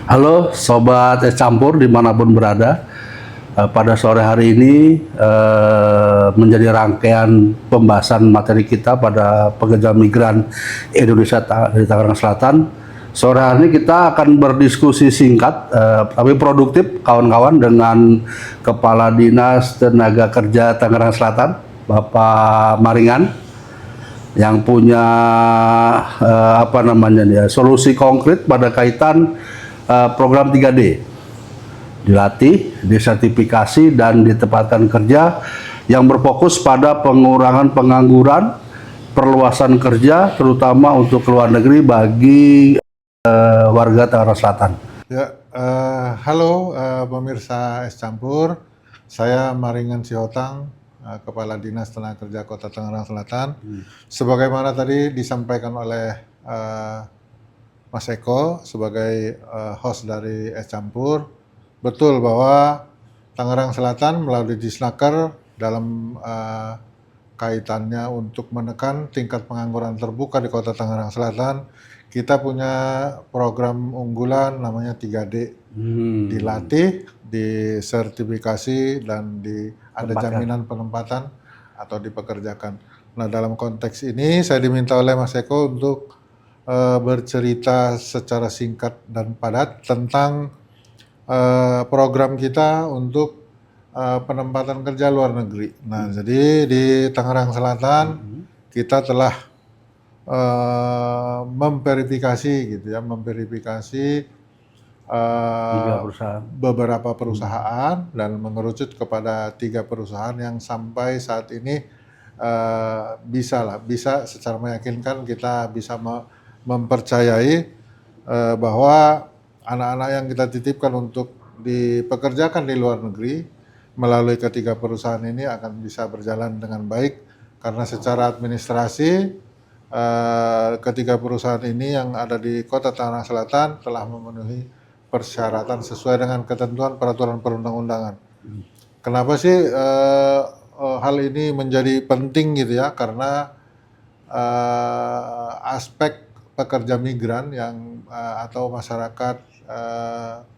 Halo Sobat Es Campur dimanapun berada. Pada sore hari ini menjadi rangkaian pembahasan materi kita pada pekerja migran Indonesia dari Tangerang Selatan. Sore hari ini kita akan berdiskusi singkat tapi produktif kawan-kawan dengan Kepala Dinas Tenaga Kerja Tangerang Selatan, Bapak Maringan, yang punya solusi konkret pada kaitan program 3D, dilatih, disertifikasi, dan ditempatkan kerja yang berfokus pada pengurangan pengangguran, perluasan kerja, terutama untuk luar negeri bagi warga Tangerang Selatan. Ya, halo pemirsa Es Campur, saya Maringan Sihotan, Kepala Dinas Tenaga Kerja Kota Tangerang Selatan. Sebagaimana tadi disampaikan oleh Mas Eko sebagai host dari Es Campur, betul bahwa Tangerang Selatan melalui Disnaker dalam kaitannya untuk menekan tingkat pengangguran terbuka di Kota Tangerang Selatan, kita punya program unggulan namanya 3D. Dilatih, disertifikasi, dan ada jaminan penempatan atau dipekerjakan. Nah, dalam konteks ini saya diminta oleh Mas Eko untuk bercerita secara singkat dan padat tentang program kita untuk penempatan kerja luar negeri. Nah, jadi di Tangerang Selatan kita telah memverifikasi gitu ya, beberapa perusahaan dan mengerucut kepada 3 perusahaan yang sampai saat ini bisa secara meyakinkan kita bisa mempercayai bahwa anak-anak yang kita titipkan untuk dipekerjakan di luar negeri melalui ketiga perusahaan ini akan bisa berjalan dengan baik, karena secara administrasi ketiga perusahaan ini yang ada di Kota Tangerang Selatan telah memenuhi persyaratan sesuai dengan ketentuan peraturan perundang-undangan. Kenapa sih hal ini menjadi penting gitu ya? Karena aspek pekerja migran yang atau masyarakat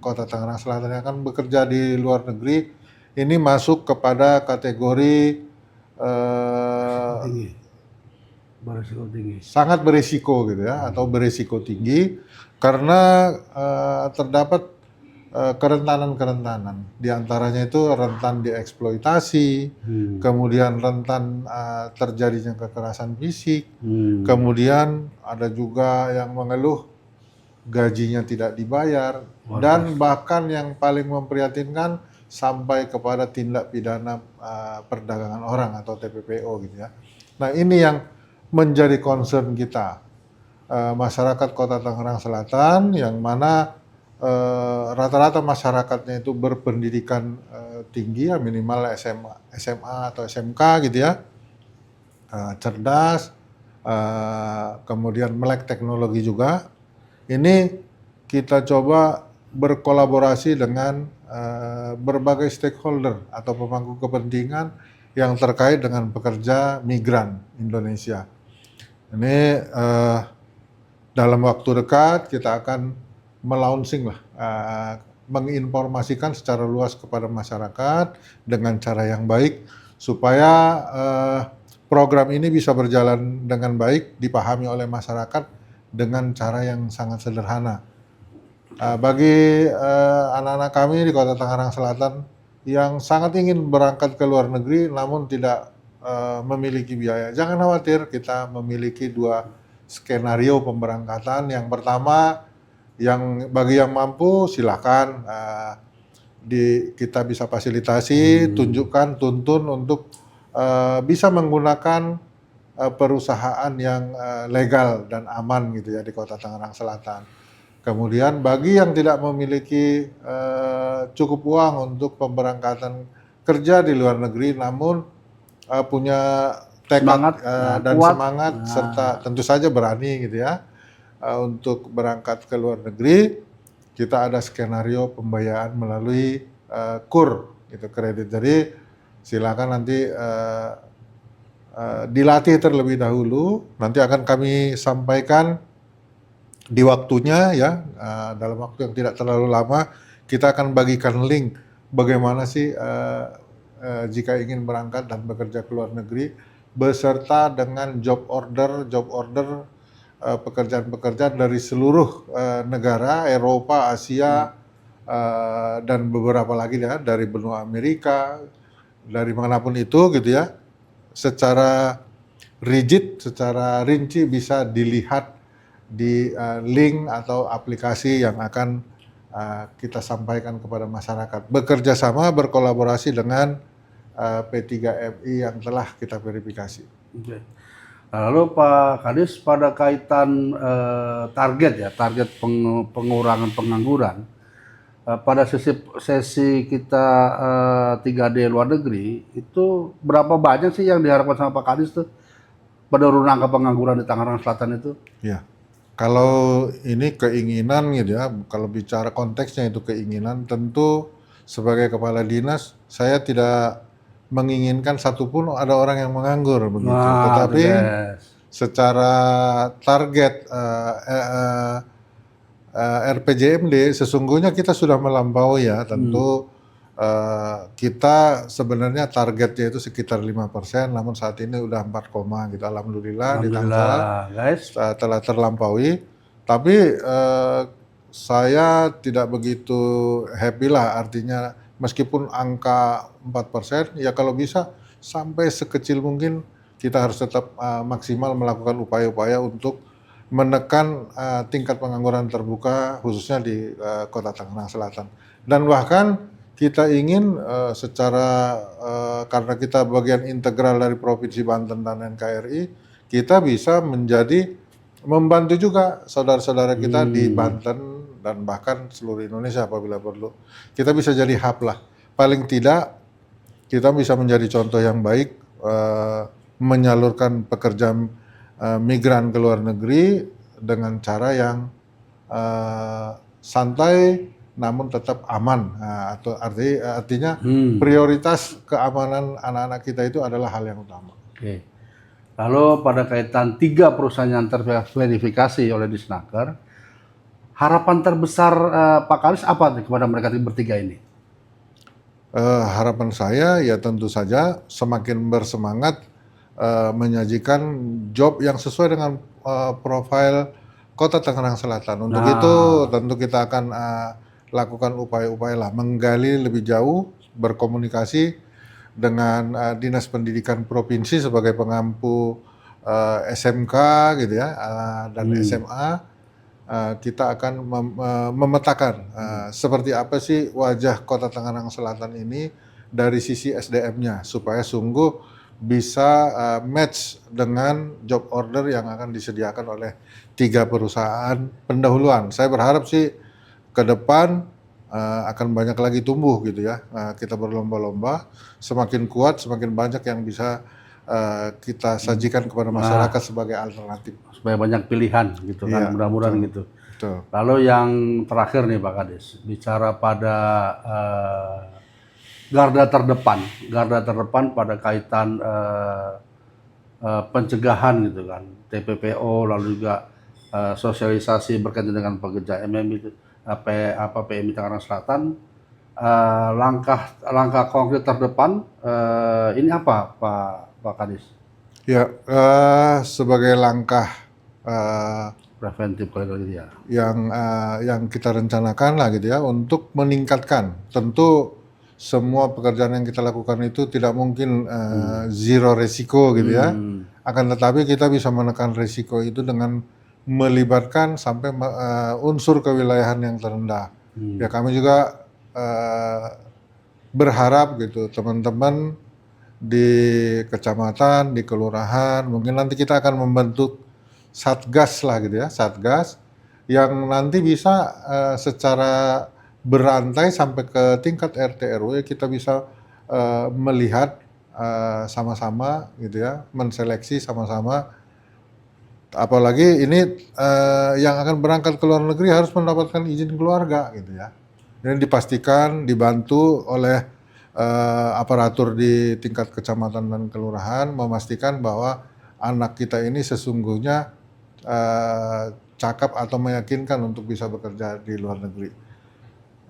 Kota Tangerang Selatan yang akan bekerja di luar negeri ini masuk kepada kategori sangat berisiko gitu ya, atau berisiko tinggi karena terdapat kerentanan. Di antaranya itu rentan dieksploitasi, kemudian rentan terjadinya kekerasan fisik, kemudian ada juga yang mengeluh gajinya tidak dibayar, dan bahkan yang paling memprihatinkan sampai kepada tindak pidana perdagangan orang atau TPPO gitu ya. Nah, ini yang menjadi concern kita, masyarakat Kota Tangerang Selatan, yang mana rata-rata masyarakatnya itu berpendidikan tinggi ya, minimal SMA atau SMK gitu ya, cerdas, kemudian melek teknologi juga. Ini kita coba berkolaborasi dengan berbagai stakeholder atau pemangku kepentingan yang terkait dengan pekerja migran Indonesia. Ini dalam waktu dekat kita akan melaunching menginformasikan secara luas kepada masyarakat dengan cara yang baik supaya program ini bisa berjalan dengan baik, dipahami oleh masyarakat dengan cara yang sangat sederhana. Bagi anak-anak kami di Kota Tangerang Selatan yang sangat ingin berangkat ke luar negeri namun tidak memiliki biaya, jangan khawatir, kita memiliki 2 skenario pemberangkatan. Yang pertama, bagi yang mampu silakan kita bisa fasilitasi, tuntun untuk bisa menggunakan perusahaan yang legal dan aman gitu ya di Kota Tangerang Selatan. Kemudian bagi yang tidak memiliki cukup uang untuk pemberangkatan kerja di luar negeri namun punya tekad dan kuat, semangat serta tentu saja berani gitu ya untuk berangkat ke luar negeri, kita ada skenario pembayaran melalui KUR gitu, kredit. Jadi silakan nanti dilatih terlebih dahulu, nanti akan kami sampaikan di waktunya ya, dalam waktu yang tidak terlalu lama kita akan bagikan link bagaimana sih jika ingin berangkat dan bekerja ke luar negeri beserta dengan job order pekerjaan-pekerjaan dari seluruh negara Eropa, Asia, dan beberapa lagi ya dari benua Amerika, dari manapun itu gitu ya, secara rigid, secara rinci bisa dilihat di link atau aplikasi yang akan kita sampaikan kepada masyarakat. Bekerja sama, berkolaborasi dengan P3MI yang telah kita verifikasi. Oke. Nah, lalu Pak Kadis pada kaitan target ya, target pengurangan pengangguran pada sesi kita 3D luar negeri itu berapa banyak sih yang diharapkan sama Pak Kadis tuh penurunan angka pengangguran di Tangerang Selatan itu? Ya, kalau ini keinginan gitu ya, kalau bicara konteksnya itu keinginan, tentu sebagai kepala dinas saya tidak menginginkan satupun ada orang yang menganggur begitu. Wah, Tetapi yes. secara target RPJMD sesungguhnya kita sudah melampaui ya, tentu kita sebenarnya targetnya itu sekitar 5%, namun saat ini udah 4, gitu. Alhamdulillah di Tangsel Alhamdulillah, guys. telah terlampaui. Tapi saya tidak begitu happy lah, artinya meskipun angka 4%, ya kalau bisa sampai sekecil mungkin kita harus tetap maksimal melakukan upaya-upaya untuk menekan tingkat pengangguran terbuka khususnya di Kota Tangerang Selatan. Dan bahkan kita ingin secara karena kita bagian integral dari Provinsi Banten dan NKRI, kita bisa menjadi membantu juga saudara-saudara kita di Banten dan bahkan seluruh Indonesia apabila perlu. Kita bisa jadi hub lah. Paling tidak kita bisa menjadi contoh yang baik menyalurkan pekerjaan migran ke luar negeri dengan cara yang santai namun tetap aman. Atau artinya prioritas keamanan anak-anak kita itu adalah hal yang utama. Oke. Lalu pada kaitan 3 perusahaan yang terverifikasi oleh Disnaker, harapan terbesar Pak Kadis apa kepada mereka bertiga ini? Harapan saya ya tentu saja semakin bersemangat menyajikan job yang sesuai dengan profil Kota Tangerang Selatan. Untuk itu tentu kita akan lakukan upaya-upaya lah, menggali lebih jauh, berkomunikasi dengan Dinas Pendidikan Provinsi sebagai pengampu SMK gitu ya, dan SMA. Kita akan memetakan seperti apa sih wajah Kota Tangerang Selatan ini dari sisi SDM-nya supaya sungguh bisa match dengan job order yang akan disediakan oleh 3 perusahaan pendahuluan. Saya berharap sih ke depan akan banyak lagi tumbuh gitu ya. Kita berlomba-lomba, semakin kuat, semakin banyak yang bisa kita sajikan kepada masyarakat sebagai alternatif. Supaya banyak pilihan gitu kan, Iya, mudah-mudahan betul. gitu. Betul. Lalu yang terakhir nih Pak Kadis, bicara pada garda terdepan pada kaitan pencegahan gitu kan, TPPO, lalu juga sosialisasi berkaitan dengan pekerja MMI itu, PMI Tangerang Selatan, langkah konkret terdepan ini apa Pak Kadis? Ya, sebagai langkah Preventif kalau gitu ya. yang kita rencanakan lah gitu ya untuk meningkatkan. Tentu semua pekerjaan yang kita lakukan itu tidak mungkin zero resiko gitu ya. Akan tetapi kita bisa menekan resiko itu dengan melibatkan sampai unsur kewilayahan yang terendah. Ya kami juga berharap gitu teman-teman di kecamatan, di kelurahan, mungkin nanti kita akan membentuk satgas lah gitu ya, satgas yang nanti bisa secara berantai sampai ke tingkat RT RW kita bisa melihat sama-sama gitu ya, menseleksi sama-sama. Apalagi ini yang akan berangkat ke luar negeri harus mendapatkan izin keluarga gitu ya. Dan dipastikan dibantu oleh aparatur di tingkat kecamatan dan kelurahan memastikan bahwa anak kita ini sesungguhnya cakap atau meyakinkan untuk bisa bekerja di luar negeri.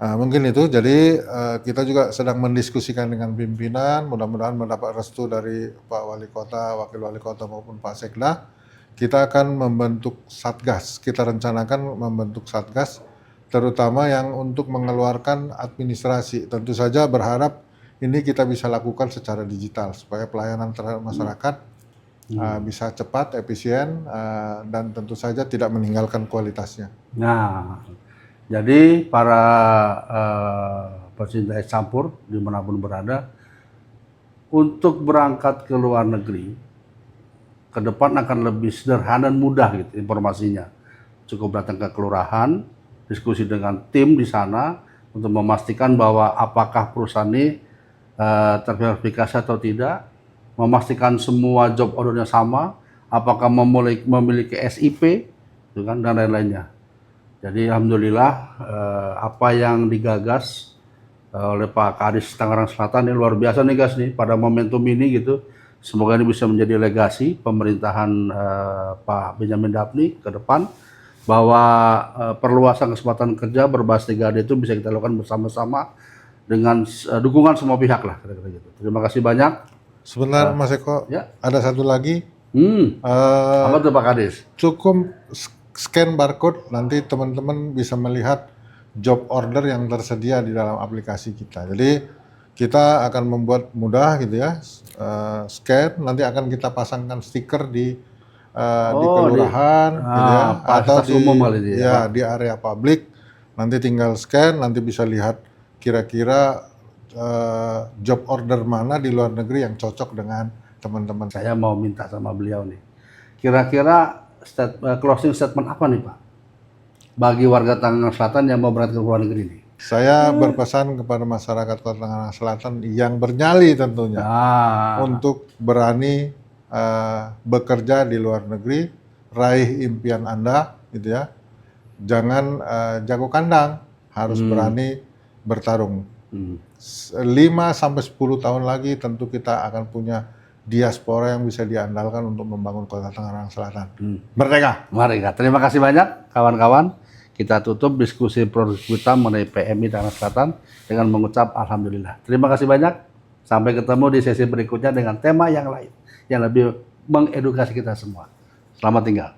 Mungkin itu, jadi kita juga sedang mendiskusikan dengan pimpinan, mudah-mudahan mendapat restu dari Pak Wali Kota, Wakil Wali Kota maupun Pak Sekda. Kita akan membentuk Satgas, kita rencanakan membentuk Satgas, terutama yang untuk mengeluarkan administrasi. Tentu saja berharap ini kita bisa lakukan secara digital, supaya pelayanan terhadap masyarakat bisa cepat, efisien, dan tentu saja tidak meninggalkan kualitasnya. Nah, jadi para pecinta es campur dimanapun berada, untuk berangkat ke luar negeri, ke depan akan lebih sederhana dan mudah gitu informasinya. Cukup datang ke kelurahan, diskusi dengan tim di sana untuk memastikan bahwa apakah perusahaan ini terverifikasi atau tidak, memastikan semua job ordernya sama, apakah memiliki SIP, gitu kan, dan lain-lainnya. Jadi alhamdulillah apa yang digagas oleh Pak Kadis Tangerang Selatan ini luar biasa nih guys nih pada momentum ini gitu. Semoga ini bisa menjadi legasi pemerintahan Pak Benjamin Daphni ke depan, bahwa perluasan kesempatan kerja berbasis 3D itu bisa kita lakukan bersama-sama dengan dukungan semua pihak lah kira-kira gitu. Terima kasih banyak. Sebentar Mas Eko, Ya. ada satu lagi. Apa tuh Pak Kadis? Cukup scan barcode, nanti teman-teman bisa melihat job order yang tersedia di dalam aplikasi kita. Jadi kita akan membuat mudah gitu ya, scan, nanti akan kita pasangkan stiker di kelurahan, gitu ya, atau di umum kali ya, di area publik. Nanti tinggal scan, nanti bisa lihat kira-kira job order mana di luar negeri yang cocok dengan teman-teman. Saya mau minta sama beliau nih, kira-kira closing statement apa nih Pak bagi warga Tangerang Selatan yang mau berangkat ke luar negeri nih? Saya berpesan kepada masyarakat Kota Tangerang Selatan yang bernyali tentunya untuk berani bekerja di luar negeri, raih impian Anda, gitu ya. Jangan jago kandang, harus berani bertarung. 5 sampai 10 tahun lagi tentu kita akan punya diaspora yang bisa diandalkan untuk membangun Kota Tangerang Selatan. Merdeka! Merdeka. Terima kasih banyak kawan-kawan. Kita tutup diskusi produk kita mengenai PMI Tangerang Selatan dengan mengucap alhamdulillah. Terima kasih banyak. Sampai ketemu di sesi berikutnya dengan tema yang lain yang lebih mengedukasi kita semua. Selamat tinggal.